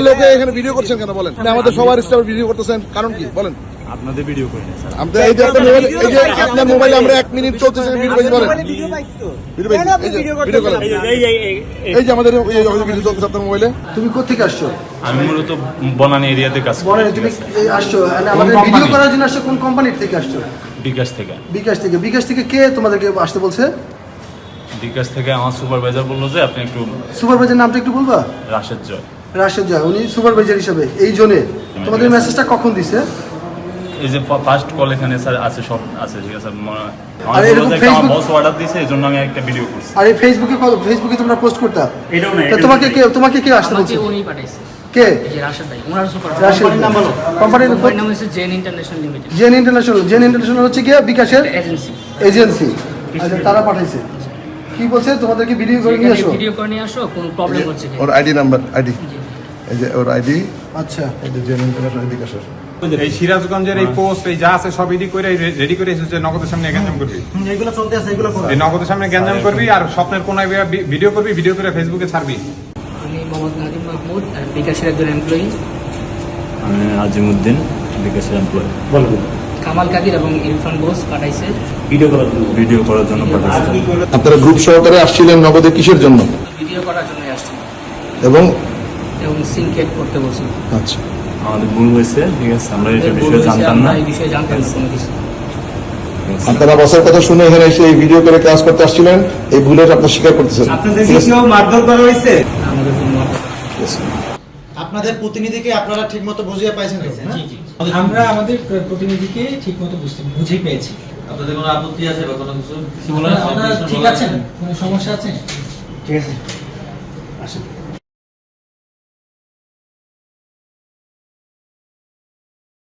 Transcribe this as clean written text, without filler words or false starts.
লোকে এখানে ভিডিও করছেন কেন বলেন? আমাদের সবার স্টাফ ভিডিও করতেছেন কারণ কি বলেন? আপনাদের ভিডিও করি না স্যার। আমাদের এই যে আপনার মোবাইল, এই যে আপনার মোবাইলে আমরা 1 মিনিট 34 সেকেন্ড ভিডিও পাইছি বলেন। ভিডিও পাইছি, ভিডিও করেন। এই যে আমাদের এই ভিডিও চলতেছে আপনার মোবাইলে। তুমি কোথেকে আসছো? আমি মূলত বনানী এরিয়াতে কাজ করি। বনানী তুমি আসছো আমাদের ভিডিও করার জন্য আসছো? কোন কোম্পানির থেকে আসছো? বিকাশ থেকে। বিকাশ থেকে কে তোমাদেরকে আসতে বলছে? বিকাশ থেকে আমার সুপারভাইজার বললো যে আপনি একটু। সুপারভাইজার নামটা একটু বলবা? রাশেদ জয়। রাশেদ জয়, উনি সুপারভাইজার হিসেবে এই জোনে তোমাদের মেসেজটা কখন দিছে? এই যে ফার্স্ট কল এখানে স্যার আছে, সব আছে, ঠিক আছে। আর এরকম আমার বস অর্ডার দিয়েছে, এই জন্য আমি একটা ভিডিও করছি। আর এই ফেসবুকে তোমরা পোস্ট করতা? এটাও না, তোমাকে কে আসতে বলছে? উনি পাঠাইছে। কে? এই যে রাশেদ ভাই, ওনার সুপার। কোম্পানির নাম বলো। কোম্পানির নাম হচ্ছে Zen International Limited. Zen International হচ্ছে কি বিকাশের এজেন্সি। আচ্ছা, তারা পাঠাইছে। কি বলছে তোমাদেরকে ভিডিও করে নিয়ে আসো? ভিডিও করে নিয়ে আসো, কোনো প্রবলেম হচ্ছে কি? ওর আইডি নাম্বার, আইডি এই যে ওর আইডি। আচ্ছা, এই যে জেন ইন্টারন্যাশনাল বিকাশের এই সিরাজগঞ্জের এই পোস্ট এই যা আছে সব রেডি করে এসেছে, নগদের সামনে গ্যাঞ্জাম করবি। এগুলো চলতে আছে, এগুলো করো। এই নগদের সামনে গ্যাঞ্জাম করবি আর স্বপ্নের কোনায় ভিডিও করবি, ভিডিও করে ফেসবুকে ছাড়বি। আমি মোহাম্মদ নাদিম মাহমুদ, বিকাশের একজন এমপ্লয়ি। আমি আজিমউদ্দিন, বিকাশের এমপ্লয়ি। বলো। কামাল কাদির এবং ইরফান বোস পাঠাইছে ভিডিও করার জন্য পাঠাচ্ছি। আপনারা গ্রুপ সহকারে আসছিলেন নগদে কিসের জন্য? ভিডিও করার জন্য আসছে এবং সিনকেট করতে বলছে। আচ্ছা, আমাদের ভুল হয়েছে, ঠিক আছে। আমরা এই বিষয়ে জানতাম না। এই বিষয়ে জানতাম না কোনো কিছু। আপনারা বসের কথা শুনে এখানে এসে এই ভিডিও করে ক্লাস করতে আসছিলেন, এই ভুলের আপনারা স্বীকার করতেছেন। আপনাদের কি কেউ মারধর করা হয়েছে? আমাদের জন্য আপনাদের প্রতিনিধিকে আপনারা ঠিকমতো বুঝিয়ে পাইছেন তো? জি জি। আমরা আমাদের প্রতিনিধিকে ঠিকমতো বুঝেই পেয়েছি। আপনাদের কোনো আপত্তি আছে বা কোনো কিছু আপনারা ঠিক আছেন? কোনো সমস্যা আছে? ঠিক আছে, আসেন।